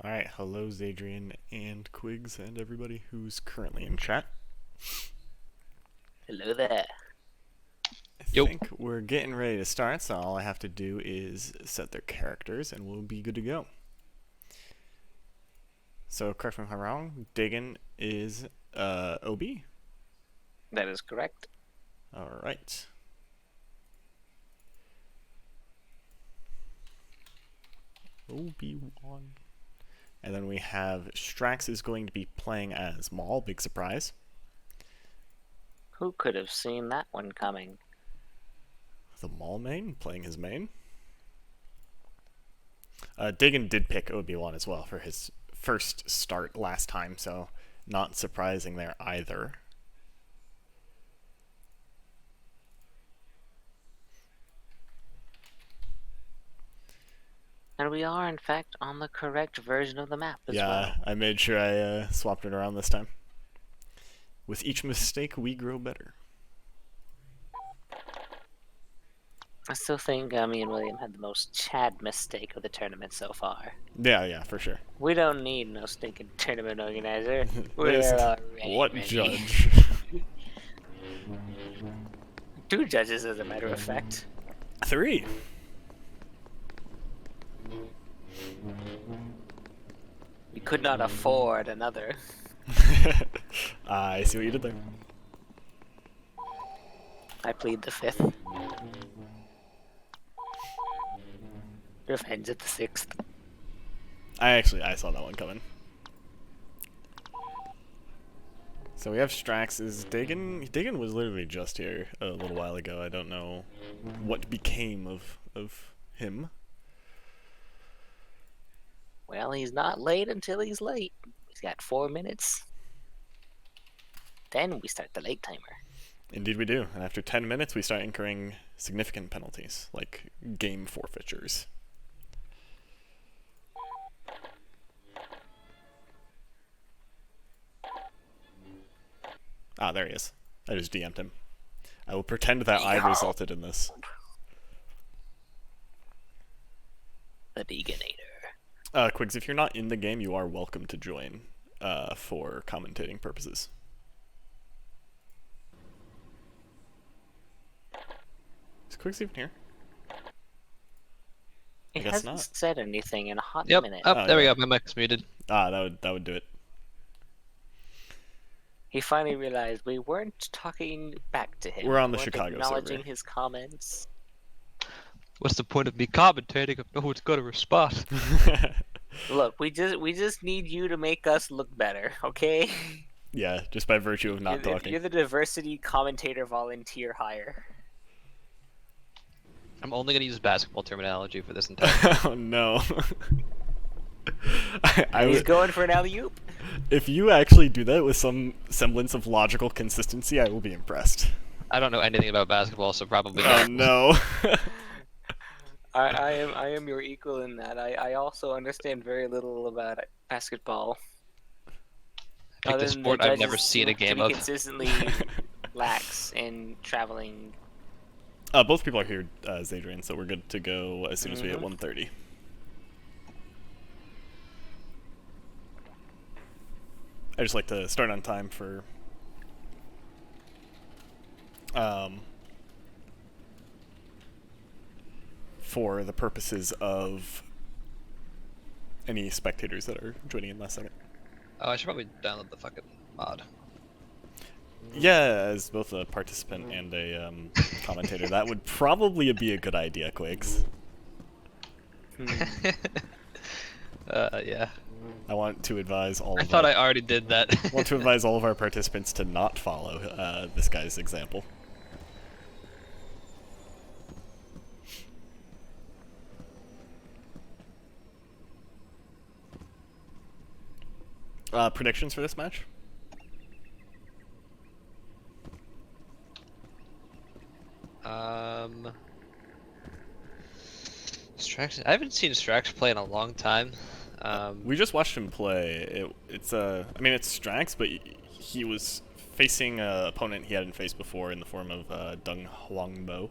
Alright, hello Xadrian and Quigs and everybody who's currently in chat. Hello there. I Yo. think we're getting ready to start, so all I have to do is set their characters and we'll be good to go. So, correct me if I'm wrong, Daegen is OB? That is correct. Alright. Obi-Wan. And then we have Strax is going to be playing as Maul, big surprise. Who could have seen that one coming? The Maul main, playing his main. Daegen did pick Obi-Wan as well for his first start last time, so not surprising there either. And we are, in fact, on the correct version of the map as well. Yeah, I made sure I swapped it around this time. With each mistake, we grow better. I still think me and William had the most Chad mistake of the tournament so far. Yeah, for sure. We don't need no stinking tournament organizer. There's- We're already what ready. judge? 2 judges, as a matter of fact. 3. We could not afford another. I see what you did there. I plead the 5th. Revenge at the 6th. I saw that one coming. So we have Strax. Is Daegen was literally just here a little while ago. I don't know what became of him. Well, he's not late until he's late. He's got 4 minutes. Then we start the late timer. Indeed we do. And after 10 minutes we start incurring significant penalties, like game forfeitures. Ah, there he is. I just DM'd him. I will pretend that I resulted in this. The Degenator. Quigs, if you're not in the game, you are welcome to join for commentating purposes. Is Quigs even here? He guess hasn't not. said anything in a hot Yep. minute. Oh, Oh, there we yeah. go. My mic's muted. Ah, that would do it. He finally realized we weren't talking back to him. We're on the We weren't Chicago acknowledging server. his comments. What's the point of me commentating if no one's gonna respond? Look, we just need you to make us look better, okay? Yeah, just by virtue of not you're, talking. you're the diversity commentator volunteer hire. I'm only gonna use basketball terminology for this entire. Oh no. He's going for an alley-oop. If you actually do that with some semblance of logical consistency, I will be impressed. I don't know anything about basketball, so probably Oh not. no. I am your equal in that. I also understand very little about basketball. I picked a than sport the I've never judges seen a seem to game be of. consistently lax in traveling. Both people are here, Xadrian, so we're good to go as soon as we hit 1:30. I just like to start on time for the purposes of any spectators that are joining in last second. Oh, I should probably download the fucking mod. Yeah, as both a participant and a commentator, that would probably be a good idea, Quigs. Yeah. I want to advise all I of thought our, I already did that. want to advise all of our participants to not follow this guy's example. Predictions for this match? Strax. I haven't seen Strax play in a long time. We just watched him play. It's I mean, it's Strax, but he was facing an opponent he hadn't faced before in the form of Dung Huangbo,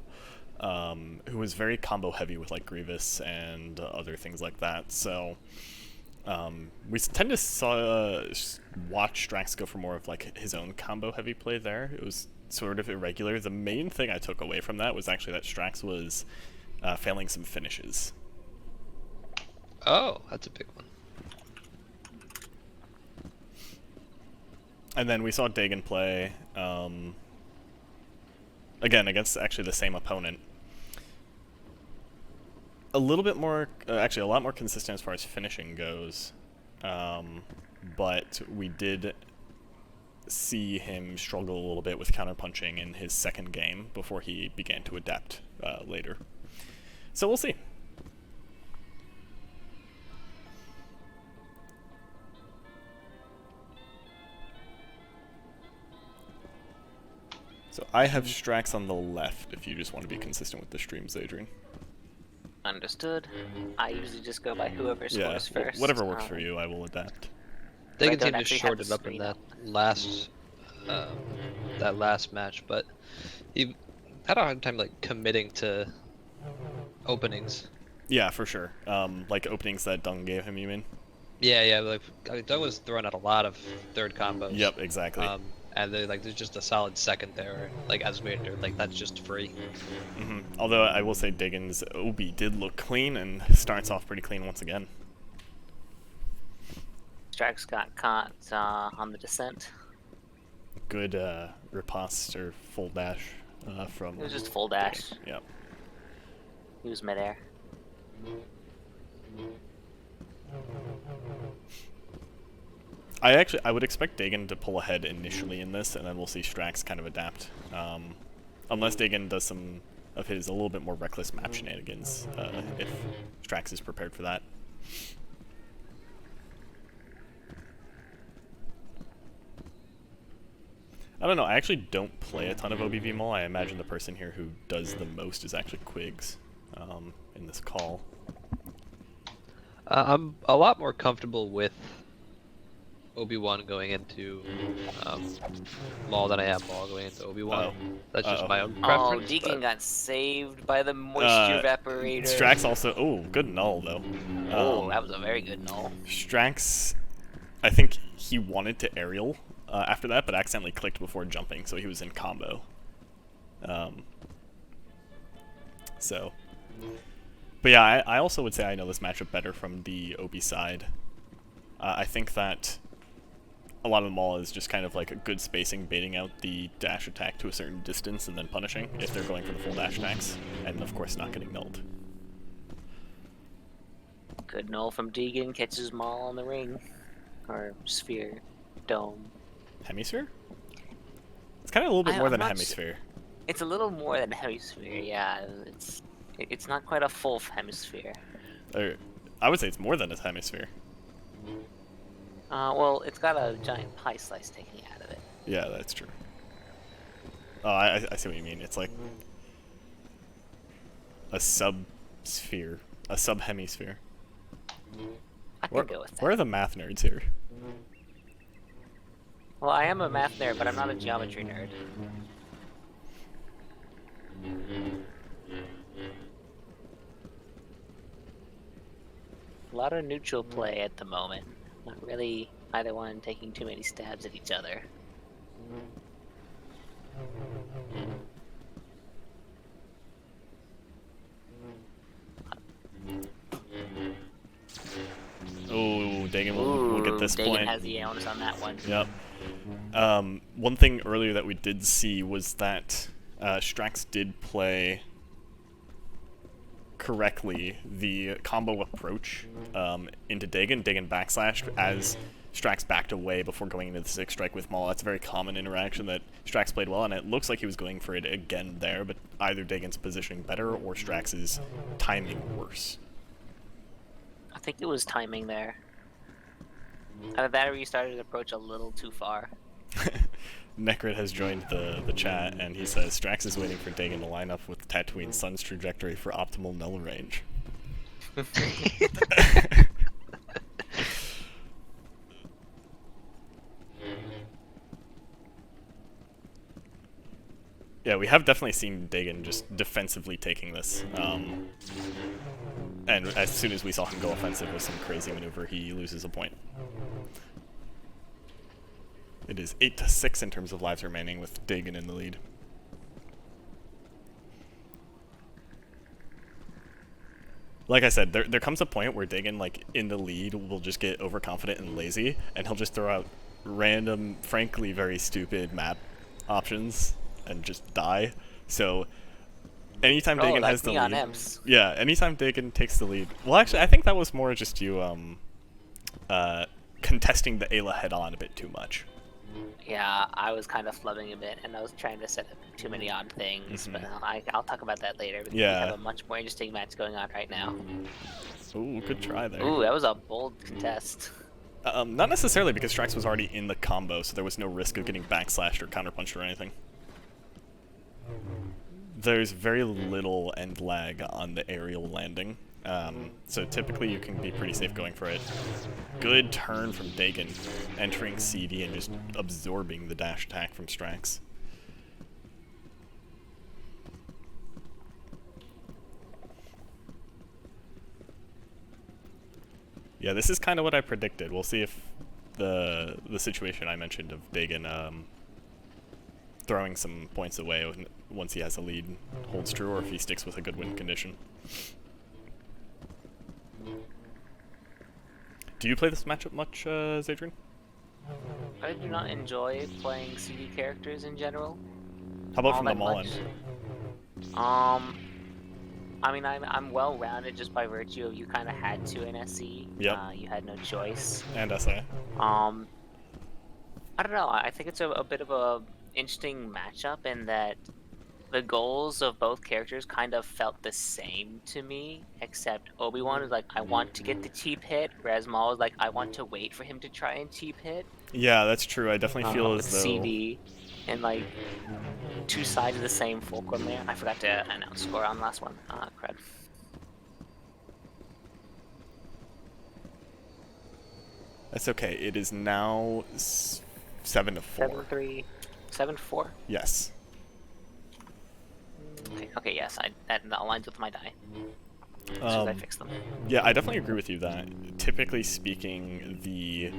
who was very combo heavy with like Grievous and other things like that. So We tend to watch Strax go for more of like his own combo heavy play there. It was sort of irregular. The main thing I took away from that was actually that Strax was failing some finishes. Oh, that's a big one. And then we saw Daegen play again against actually the same opponent. A little bit more, actually a lot more consistent as far as finishing goes, but we did see him struggle a little bit with counterpunching in his second game before he began to adapt later. So we'll see. So I have Strax on the left if you just want to be consistent with the streams, Xadrian. Understood. I usually just go by whoever scores first. Whatever works for you, I will adapt. Daegen don't seemed to actually have short the it up in screen that last match, but he had a hard time like committing to openings. Yeah, for sure. Like openings that Dung gave him, you mean? Yeah, like Doug was throwing out a lot of third combos. Yep, exactly. And there's just a solid second there, like as Vader, like that's just free. Although I will say Dagen's Obi did look clean and starts off pretty clean once again. Strax got caught on the descent. Good riposte or full dash from. It was just full dash. Daegen. Yep. He was midair. I would expect Daegen to pull ahead initially in this, and then we'll see Strax kind of adapt. Unless Daegen does some of his a little bit more reckless map shenanigans, if Strax is prepared for that. I don't know, I actually don't play a ton of OBV Mall. I imagine the person here who does the most is actually Quigs in this call. I'm a lot more comfortable with Obi-Wan going into Maul than I am Maul going into Obi-Wan. That's just my own preference. Oh, Daegen got saved by the moisture evaporator. Strax also, good null though. That was a very good null. Strax, I think he wanted to aerial after that, but accidentally clicked before jumping, so he was in combo. But yeah, I also would say I know this matchup better from the Obi side. I think that a lot of the Maul is just kind of like a good spacing, baiting out the dash attack to a certain distance and then punishing if they're going for the full dash attacks, and of course not getting nulled. Good null from Daegen, catches Maul on the ring. Or sphere. Dome. Hemisphere? It's kind of a little bit more than a hemisphere. It's a little more than a hemisphere, yeah. It's not quite a full hemisphere. I would say it's more than a hemisphere. Well, it's got a giant pie slice taking out of it. Yeah, that's true. Oh, I see what you mean. It's like a sub-sphere, a sub-hemisphere. I can go with that. Where are the math nerds here? Well, I am a math nerd, but I'm not a geometry nerd. A lot of neutral play at the moment. Not really either one taking too many stabs at each other. Oh, Daegen will get this Daegen point. has the onus on that one. Yep. One thing earlier that we did see was that Strax did play correctly the combo approach into Daegen. Daegen backslashed as Strax backed away before going into the 6 strike with Maul. That's a very common interaction that Strax played well, and it looks like he was going for it again there, but either Dagen's positioning better or Strax's timing worse. I think it was timing there. Either that or you started to approach a little too far. Necrit has joined the chat, and he says, Strax is waiting for Daegen to line up with Tatooine Sun's trajectory for optimal null range. Yeah, we have definitely seen Daegen just defensively taking this. And And as soon as we saw him go offensive with some crazy maneuver, he loses a point. It is 8-6 in terms of lives remaining, with Daegen in the lead. Like I said, there comes a point where Daegen, like, in the lead, will just get overconfident and lazy, and he'll just throw out random, frankly very stupid map options and just die. So anytime Daegen has the lead, yeah, anytime Daegen takes the lead. Well, actually, I think that was more just you contesting the Ayla head-on a bit too much. Yeah, I was kind of flubbing a bit, and I was trying to set up too many odd things, but I'll talk about that later. Because we have a much more interesting match going on right now. Ooh, good try there. Ooh, that was a bold contest. Not necessarily, because Strax was already in the combo, so there was no risk of getting backslashed or counterpunched or anything. There's very little end lag on the aerial landing, so typically you can be pretty safe going for it. Good turn from Daegen, entering CD and just absorbing the dash attack from Strax. Yeah, this is kind of what I predicted. We'll see if the situation I mentioned of Daegen throwing some points away once he has a lead holds true, or if he sticks with a good win condition. Do you play this matchup much, Xadrian? I do not enjoy playing CD characters in general. How about from the Maul end? I mean, I'm well-rounded just by virtue of you kind of had to in SC. Yep. You had no choice. And SA. I don't know. I think it's a bit of a interesting matchup in that the goals of both characters kind of felt the same to me, except Obi-Wan was like, I want to get the cheap hit, whereas Maul was like, I want to wait for him to try and cheap hit. Yeah, that's true. I definitely feel as though... CD and like two sides of the same fulcrum there. I forgot to announce score on the last one. Crud. That's okay. It is now 7-4. 7-3. 7-4? Yes. Okay, yes, that aligns with my die. As soon as I fix them. Yeah, I definitely agree with you that, typically speaking, the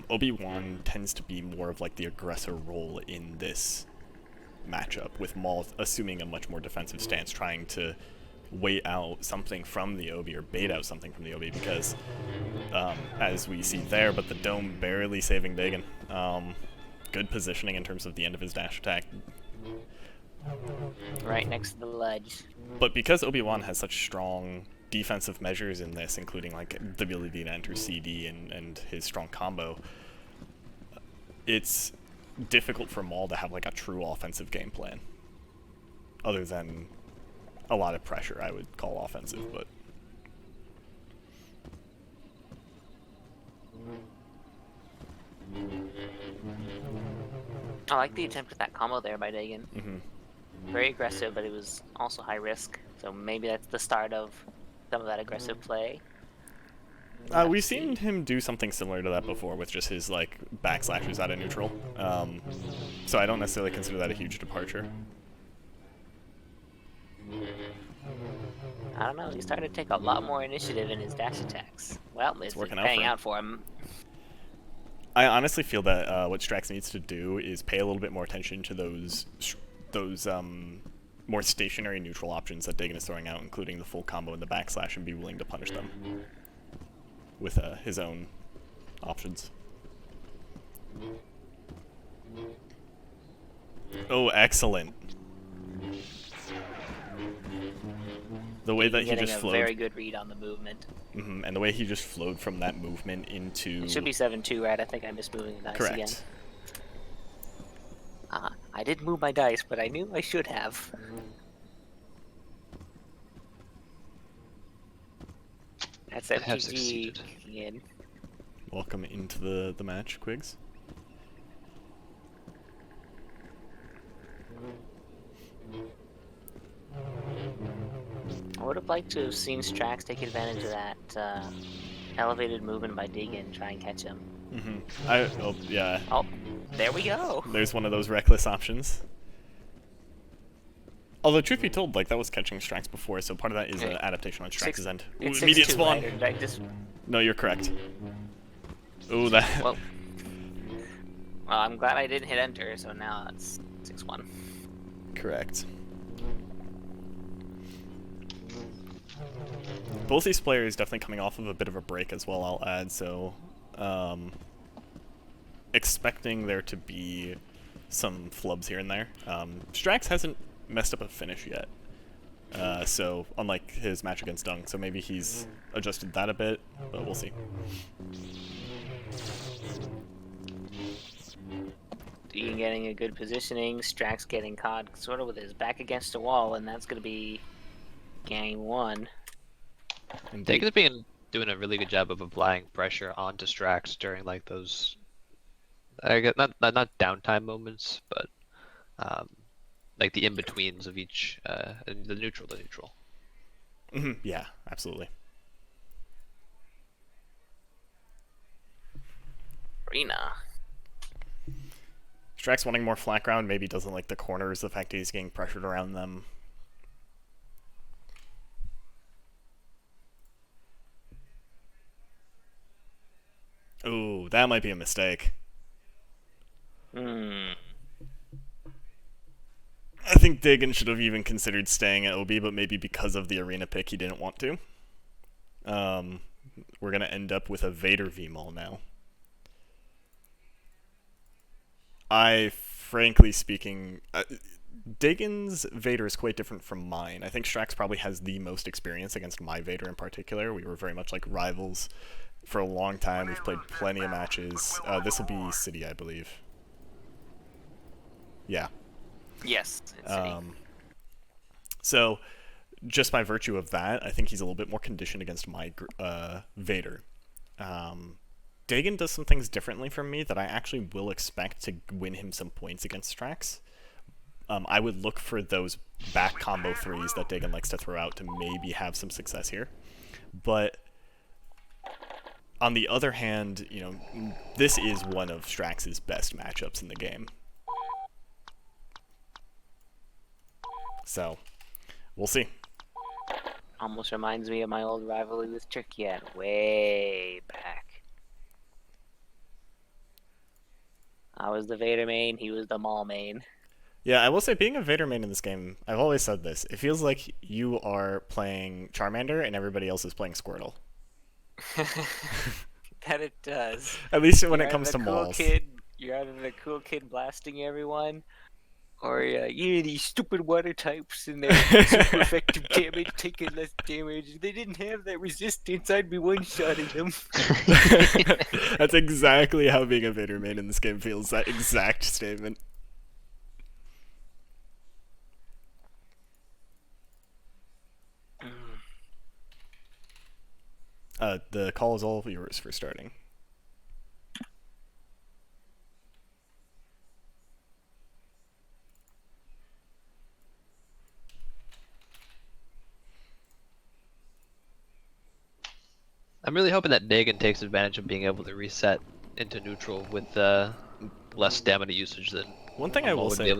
Obi-Wan tends to be more of like the aggressor role in this matchup, with Maul assuming a much more defensive stance, trying to wait out something from the Obi, or bait out something from the Obi, because as we see there, but the dome barely saving Daegen. Good positioning in terms of the end of his dash attack. Right next to the ledge. But because Obi-Wan has such strong defensive measures in this, including like the ability to enter CD and his strong combo, it's difficult for Maul to have like a true offensive game plan. Other than a lot of pressure, I would call offensive, but... I like the attempt at that combo there by Daegen. Very aggressive, but it was also high risk. So maybe that's the start of some of that aggressive play. We've seen him do something similar to that before with just his like backslashes out of neutral. So I don't necessarily consider that a huge departure. I don't know, he's starting to take a lot more initiative in his dash attacks. Well, it's paying out for him. I honestly feel that what Strax needs to do is pay a little bit more attention to those more stationary neutral options that Daegen is throwing out, including the full combo and the backslash, and be willing to punish them with his own options. Oh, excellent. The way that he just flowed. Getting a very good read on the movement. And the way he just flowed from that movement into... It should be 7-2, right? I think I missed moving the dice Correct. again. I did move my dice, but I knew I should have. That's FGG kicking in. Welcome into the match, Quigs. I would have liked to have seen Strax take advantage of that elevated movement by Daegen and try and catch him. Oh, yeah. Oh, there we go. There's one of those reckless options. Although, truth be told, like, that was catching Strax before, so part of that is an adaptation on Strax's end. Ooh, It's immediate 6-2, spawn! right? Or did I just... No, you're correct. Ooh, that... Well, I'm glad I didn't hit enter, so now it's 6-1. Correct. Both these players definitely coming off of a bit of a break as well, I'll add, so... expecting there to be some flubs here and there. Strax hasn't messed up a finish yet, so unlike his match against Dung, so maybe he's adjusted that a bit, but we'll see. Daegen getting a good positioning, Strax getting caught sort of with his back against the wall, and that's going to be game 1. And Dagen's been doing a really good job of applying pressure onto Strax during like those, I guess not downtime moments, but like the in-betweens of each, the neutral to neutral. Yeah, absolutely. Arena. Strax wanting more flat ground, maybe doesn't like the corners, the fact that he's getting pressured around them. Ooh, that might be a mistake. Hmm. I think Daegen should have even considered staying at OB, but maybe because of the arena pick, he didn't want to. We're going to end up with a Vader VMAL now. Frankly speaking, Dagen's Vader is quite different from mine. I think Strax probably has the most experience against my Vader in particular. We were very much like rivals for a long time. We've played plenty of matches. This will be City, I believe. Yeah. Yes, it's City. So, just by virtue of that, I think he's a little bit more conditioned against my Vader. Daegen does some things differently from me that I actually will expect to win him some points against Strax. I would look for those back combo threes that Daegen likes to throw out to maybe have some success here. But on the other hand, you know, this is one of Strax's best matchups in the game. So, we'll see. Almost reminds me of my old rivalry with Turkey way back. I was the Vader main, he was the Maul main. Yeah, I will say, being a Vader main in this game, I've always said this, it feels like you are playing Charmander and everybody else is playing Squirtle. That it does. At least when it comes to Mauls. You're either the cool kid blasting everyone, or these stupid water types and their super effective damage taking less damage. If they didn't have that resistance, I'd be one-shotting them. That's exactly how being a Vader main in this game feels, that exact statement. The call is all yours for starting. I'm really hoping that Daegen takes advantage of being able to reset into neutral with less stamina usage than one thing I will say,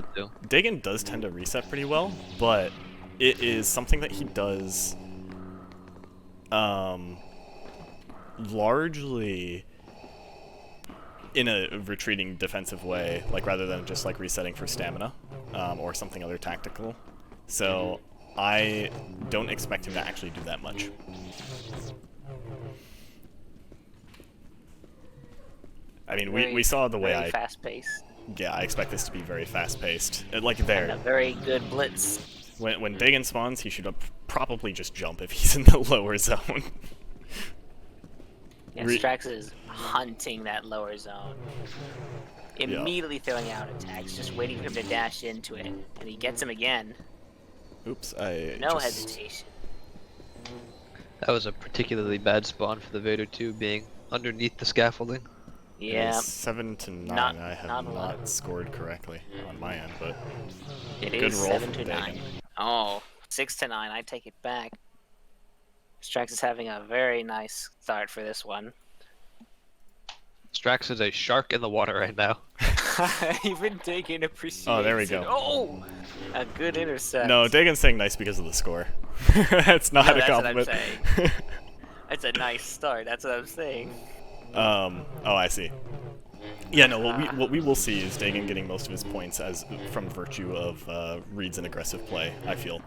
Daegen does tend to reset pretty well, but it is something that he does largely in a retreating defensive way, like rather than just like resetting for stamina or something other tactical. So I don't expect him to actually do that much. I mean, we saw the way fast-paced. Yeah, I expect this to be very fast-paced. Like there. And a very good blitz. When Daegen spawns, he should probably just jump if he's in the lower zone. Yeah, Strax is hunting that lower zone. Immediately throwing out attacks, just waiting for him to dash into it. And he gets him again. Oops, No hesitation. That was a particularly bad spawn for the Vader 2, being underneath the scaffolding. Yeah. 7 to 9. I have not scored correctly on my end, but it good is roll 7 to 9. Oh, 6 to 9. I take it back. Strax is having a very nice start for this one. Strax is a shark in the water right now. Even Daegen appreciates Oh, there we it. go. Oh! A good intercept. No, Dagen's saying nice because of the score. That's not No, a that's what I'm compliment. That's a nice start, that's what I'm saying. Oh, I see. Yeah, no, what we will see is Daegen getting most of his points as from virtue of reads and aggressive play, I feel.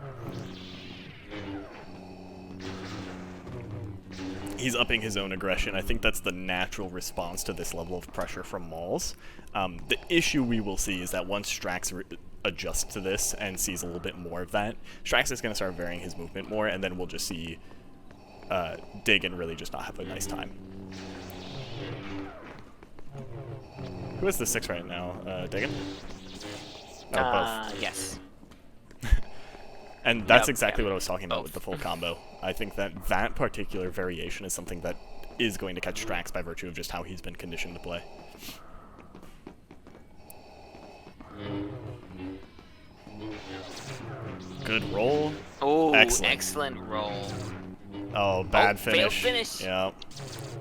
He's upping his own aggression. I think that's the natural response to this level of pressure from Mauls. The issue we will see is that once Strax adjusts to this and sees a little bit more of that, Strax is going to start varying his movement more, and then we'll just see Daegen really just not have a nice time. Who has the 6 right now? Daegen? Oh, both. Yes. And that's Yep, exactly yep. what I was talking about with the full combo. I think that that particular variation is something that is going to catch Strax by virtue of just how he's been conditioned to play. Good roll. Oh, Excellent. excellent roll. Oh, bad failed finish. finish. Yeah.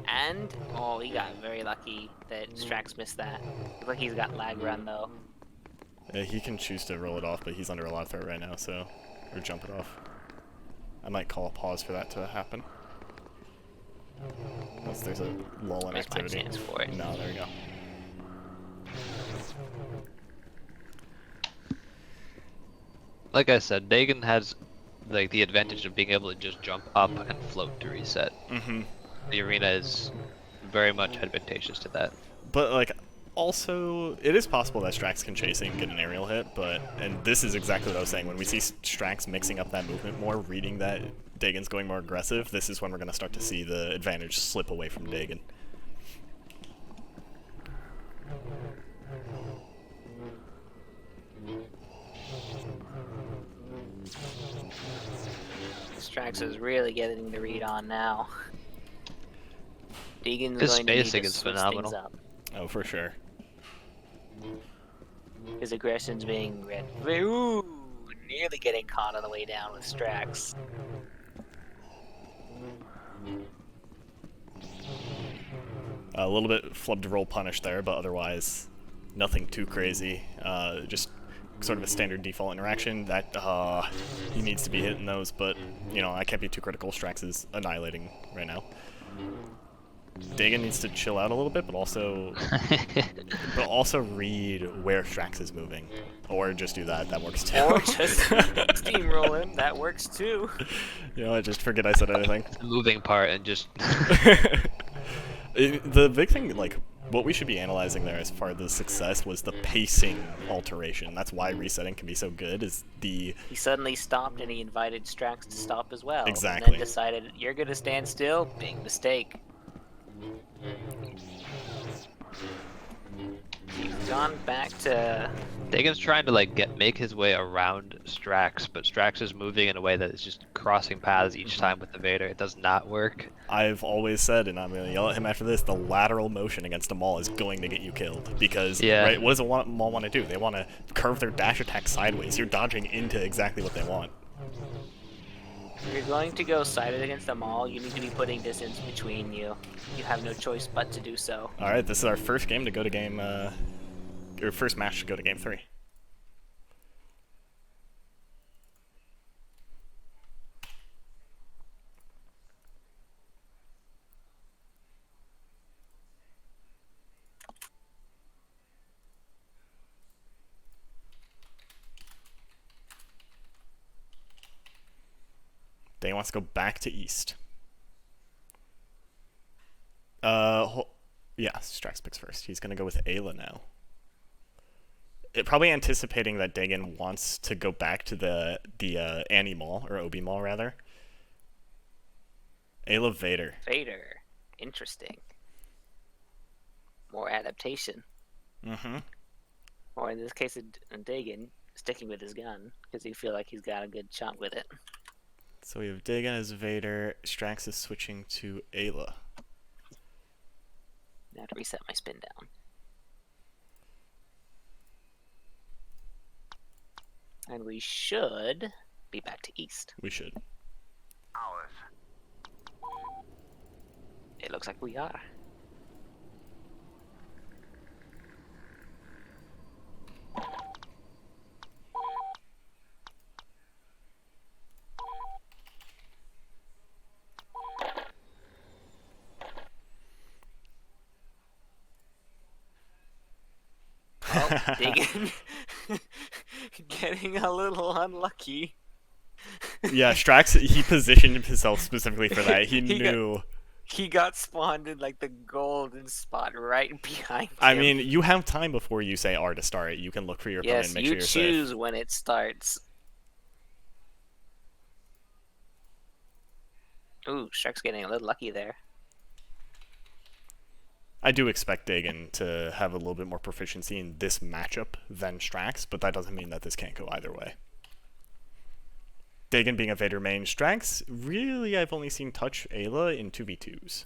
And, oh, he got very lucky that Strax missed that. Looks like he's got lag run, though. He can choose to roll it off, but he's under a lot of threat right now, so... Or jump it off. I might call a pause for that to happen. Unless there's a lull in Missed my activity. chance for it. No, there we go. Like I said, Daegen has like the advantage of being able to just jump up and float to reset. Mm-hmm. The arena is very much advantageous to that. But, like, also, it is possible that Strax can chase it and get an aerial hit, but, and this is exactly what I was saying, when we see Strax mixing up that movement more, reading that Dagen's going more aggressive, this is when we're going to start to see the advantage slip away from Daegen. Strax is really getting the read on now. Deegan's His going to need spacing to is switch phenomenal. things up. Oh, for sure. His aggression's being read. Ooh, nearly getting caught on the way down with Strax. A little bit flubbed roll punish there, but otherwise, nothing too crazy. Just sort of a standard default interaction that he needs to be hitting those, but, you know, I can't be too critical. Strax is annihilating right now. Daegen needs to chill out a little bit, but also read where Strax is moving, or just do that. That works too. Or just steamroll him. That works too. You know, I just forget I said anything. The moving part and just The big thing, like, what we should be analyzing there as far as the success was the pacing alteration. That's why resetting can be so good. Is the He suddenly stopped and he invited Strax to stop as well. Exactly. And then decided, you're going to stand still? Big mistake. He's gone back to... Dagen's trying to like make his way around Strax, but Strax is moving in a way that is just crossing paths each time with the Vader. It does not work. I've always said, and I'm going to yell at him after this, the lateral motion against a Maul is going to get you killed. Because, right, what does a Maul want to do? They want to curve their dash attack sideways. You're dodging into exactly what they want. If you're going to go sided against a Maul, you need to be putting distance between you. You have no choice but to do so. Alright, this is our first game to go to game, or first match to go to game 3. Daegen wants to go back to East. Yeah, Strax picks first. He's gonna go with Ayla now. Probably anticipating that Daegen wants to go back to the Annie Mall, or Obi Mall rather. Ayla Vader. Vader. Interesting. More adaptation. Mm-hmm. Or in this case, Daegen sticking with his gun, because he feel like he's got a good shot with it. So we have Daegen as Vader. Strax is switching to Ayla. I have to reset my spin down. And we should be back to East. We should. It looks like we are. Daegen getting a little unlucky. Yeah, Strax, he positioned himself specifically for that. He He got- knew. He got spawned in like the golden spot right behind him. I mean, you have time before you say R to start. You can look for your opponent yes, and make you sure you're choose safe. when it starts. Ooh, Strax getting a little lucky there. I do expect Daegen to have a little bit more proficiency in this matchup than Strax, but that doesn't mean that this can't go either way. Daegen being a Vader main, Strax, really I've only seen touch Ayla in 2v2s.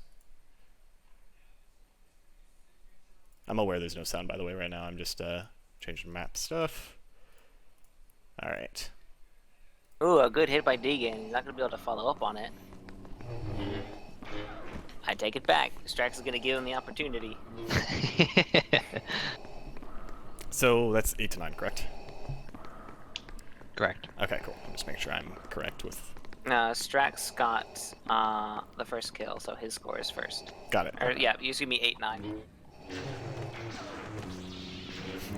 I'm aware there's no sound, by the way, right now. I'm just changing map stuff. Alright. Ooh, a good hit by Daegen. He's not going to be able to follow up on it. I take it back. Strax is going to give him the opportunity. So that's 8 to 9, correct? Correct. Okay, cool. I'll just make sure I'm correct with... Strax got the first kill, so his score is first. Got it. Or, yeah, you see me 8-9.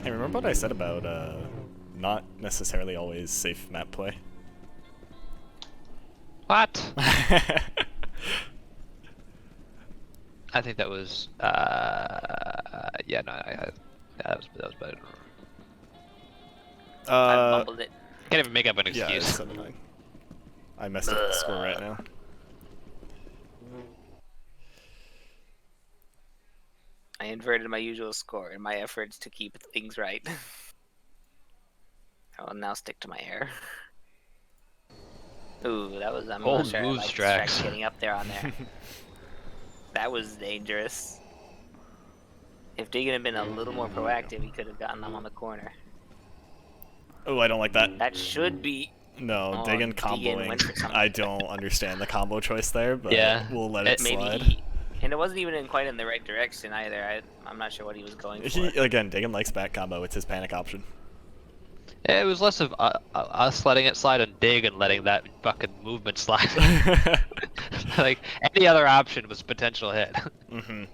Hey, remember what I said about not necessarily always safe map play? What? I think that was yeah, no, that was better. I mumbled it. Can't even make up an Yeah, excuse. it's 7-9. I messed up the score right now. I inverted my usual score in my efforts to keep things right. I will now stick to my error. Ooh, that was I'm Bold not sure I move, like Strax. Strax getting up there on there. That was dangerous. If Daegen had been a little more proactive, he could have gotten them on the corner. Oh, I don't like that. That should be. No, Oh, Daegen Daegen went for comboing. something. I don't understand the combo choice there, but Yeah. we'll let it Maybe slide. he, and it wasn't even quite in the right direction either. I'm not sure what he was going for. Again, Daegen likes back combo. It's his panic option. It was less of us letting it slide and Daegen letting that fucking movement slide. Like any other option was potential hit. Mm-hmm.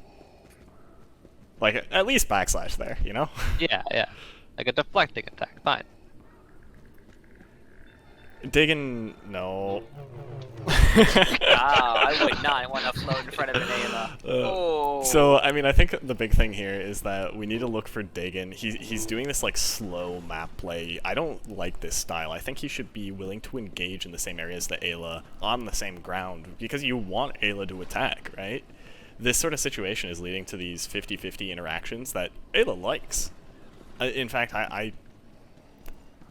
Like at least backslash there, you know? Yeah, yeah. Like a deflecting attack. Fine. Daegen, no. I would not want to float in front of an Ayla. Oh. So, I mean, I think the big thing here is that we need to look for Daegen. He's doing this, like, slow map play. I don't like this style. I think he should be willing to engage in the same area as the Ayla on the same ground, because you want Ayla to attack, right? This sort of situation is leading to these 50-50 interactions that Ayla likes. In fact, I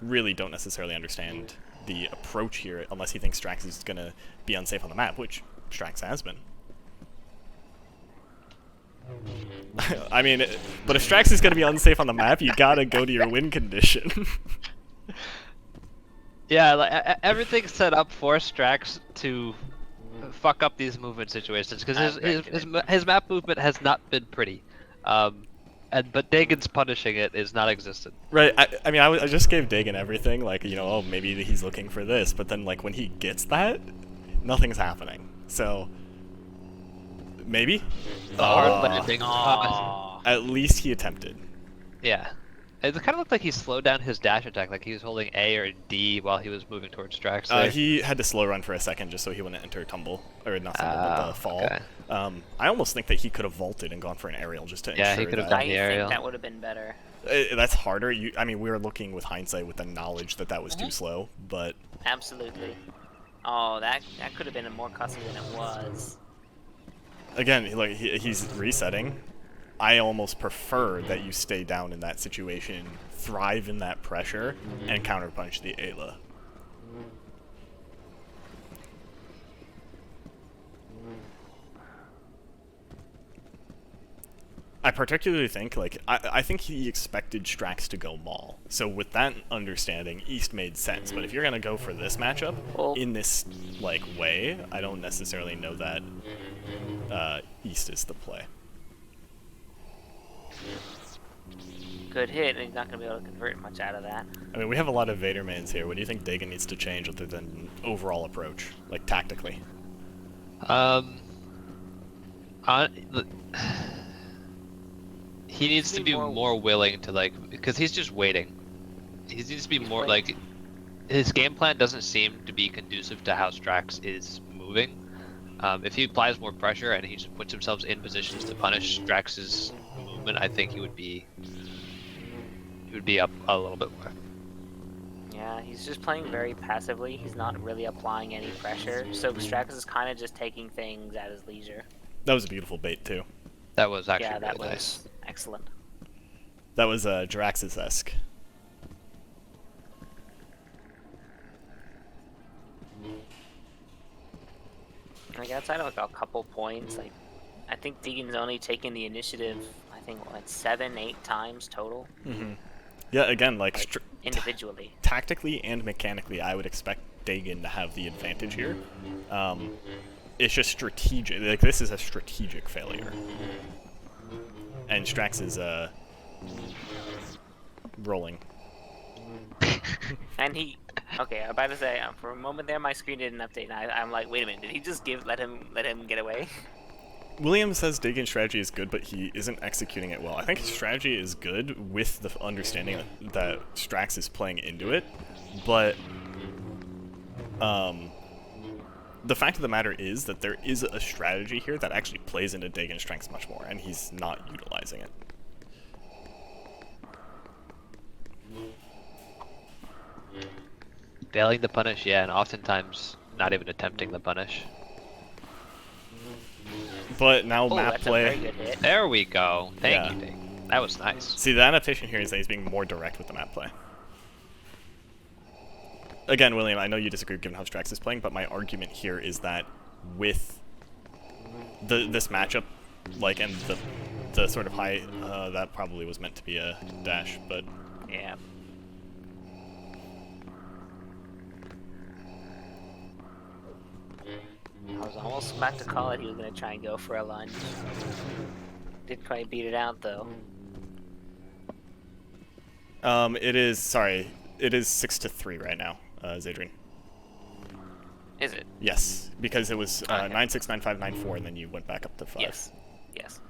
really don't necessarily understand the approach here unless he thinks Strax is going to be unsafe on the map, which Strax has been. I mean, but if Strax is going to be unsafe on the map, you gotta go to your win condition. Yeah, like everything's set up for Strax to fuck up these movement situations because his map movement has not been pretty. But Dagen's punishing it is not existent. Right, I mean, I just gave Daegen everything, like, you know, oh, maybe he's looking for this, but then, like, when he gets that, nothing's happening. So, maybe? The hard landing. At least he attempted. Yeah. It kind of looked like he slowed down his dash attack, like he was holding A or D while he was moving towards Strax. He had to slow run for a second just so he wouldn't enter tumble, or not tumble, but the fall. Okay. I almost think that he could have vaulted and gone for an aerial just to ensure Yeah, he could have that. done I the aerial. think that would have been better. That's harder. I mean, we were looking with hindsight with the knowledge that that was too slow, but Absolutely. Oh, that could have been more costly than it was. again, like he's resetting. I almost prefer that you stay down in that situation, thrive in that pressure, and counterpunch the Ayla. I particularly think, like, I think he expected Strax to go Maul. So with that understanding, East made sense. But if you're going to go for this matchup in this, like, way, I don't necessarily know that East is the play. Good hit, and he's not going to be able to convert much out of that. I mean, we have a lot of Vader mains here. What do you think Daegen needs to change other than overall approach, like tactically? he needs to be more willing to like, because he's just waiting. He needs to be more like, his game plan doesn't seem to be conducive to how Strax is moving. If he applies more pressure and he just puts himself in positions to punish Strax's movement, I think he would be up a little bit more. Yeah, he's just playing very passively. He's not really applying any pressure, so Strax is kind of just taking things at his leisure. That was a beautiful bait too. That was actually yeah, that really was nice. excellent. That was Jiraxis-esque. Like outside of like a couple points, like I think Daegen's only taken the initiative. I think what 7, 8 times total. Mm-hmm. Yeah, again, like individually, tactically and mechanically, I would expect Daegen to have the advantage here. It's just strategic. Like this is a strategic failure, and Strax is rolling. And he. Okay, I'm about to say, for a moment there, my screen didn't update, and I'm like, wait a minute, did he just let him get away? William says Daegen's strategy is good, but he isn't executing it well. I think his strategy is good with the understanding that Strax is playing into it, but the fact of the matter is that there is a strategy here that actually plays into Daegen's strengths much more, and he's not utilizing it. Failing the punish, yeah, and oftentimes not even attempting the punish. But now map that's play. A very good hit. There we go. Thank you, Daegen. That was nice. See, the adaptation here is that he's being more direct with the map play. Again, William, I know you disagree given how Strax is playing, but my argument here is that with this matchup, like, and the sort of high, that probably was meant to be a dash, but yeah. I was almost about to call it. He was going to try and go for a lunge. Didn't quite beat it out, though. It is 6-3 right now, Xadrian. Is it? Yes, because it was 9-6, 9-5, 9-4, and then you went back up to 5. Yes. Yes.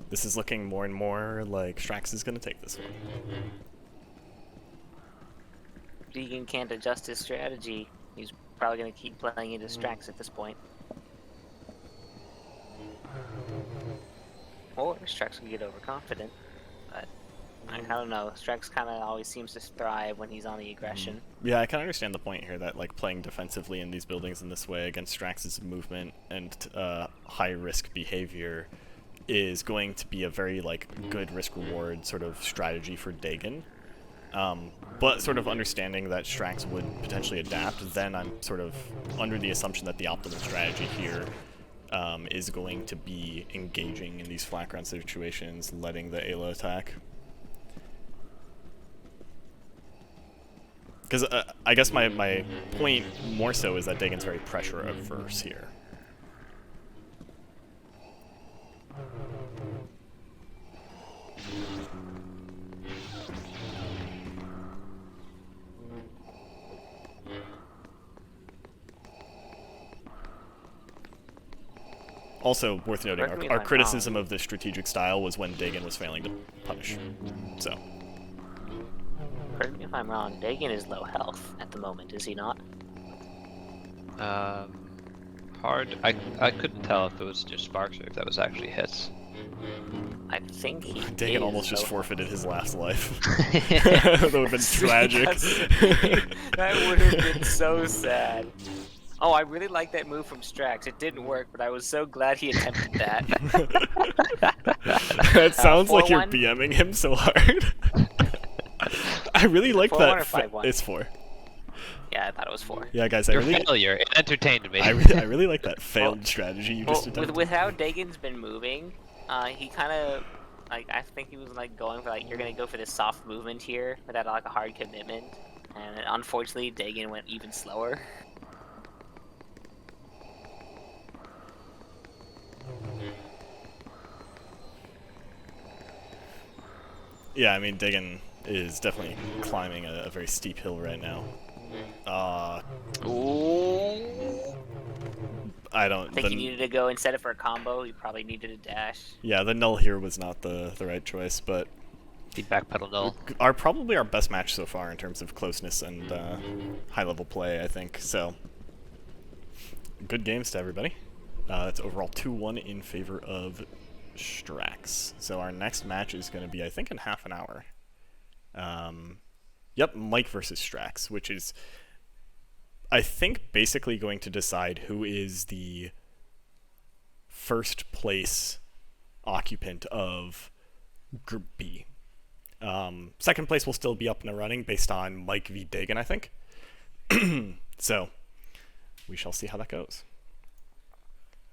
This is looking more and more like Strax is going to take this one. Daegen can't adjust his strategy. He's probably going to keep playing into Strax at this point. Or Strax will get overconfident. But I don't know. Strax kind of always seems to thrive when he's on the aggression. Yeah, I can understand the point here that like playing defensively in these buildings in this way against Strax's movement and high-risk behavior is going to be a very like good risk-reward sort of strategy for Daegen. But sort of understanding that Strax would potentially adapt, then I'm sort of under the assumption that the optimal strategy here is going to be engaging in these flat ground situations, letting the Ayla attack. Because I guess my point more so is that Daegen's very pressure averse here. Also, worth noting, our criticism of this strategic style was when Daegen was failing to punish. So. Correct me if I'm wrong, Daegen is low health at the moment, is he not? Hard. I couldn't tell if it was just sparks or if that was actually hits. I think he Daegen almost just forfeited his last life. That would have been tragic. That would have been so sad. Oh, I really like that move from Strax. It didn't work, but I was so glad he attempted that. It sounds like you're BMing him so hard. I really like that. 4-1 or 5-1? It's 4. Yeah, I thought it was 4. Yeah, guys, Your failure. It entertained me. I really like that failed strategy you just attempted. With how Dagen's been moving, he kind of like I think he was like going for like you're gonna go for this soft movement here without like a hard commitment, and unfortunately Daegen went even slower. Yeah, I mean Daegen is definitely climbing a very steep hill right now. Ooh. I don't I think you needed to go instead of for a combo. You probably needed a dash. Yeah, the null here was not the right choice, but Feedback pedal null. probably our best match so far in terms of closeness and high level play, I think. So good games to everybody. It's overall 2-1 in favor of Strax. So our next match is going to be, I think, in half an hour. Yep, Mike versus Strax, which is, I think, basically going to decide who is the first place occupant of Group B. Second place will still be up and running based on Mike v. Daegen, I think. So we shall see how that goes.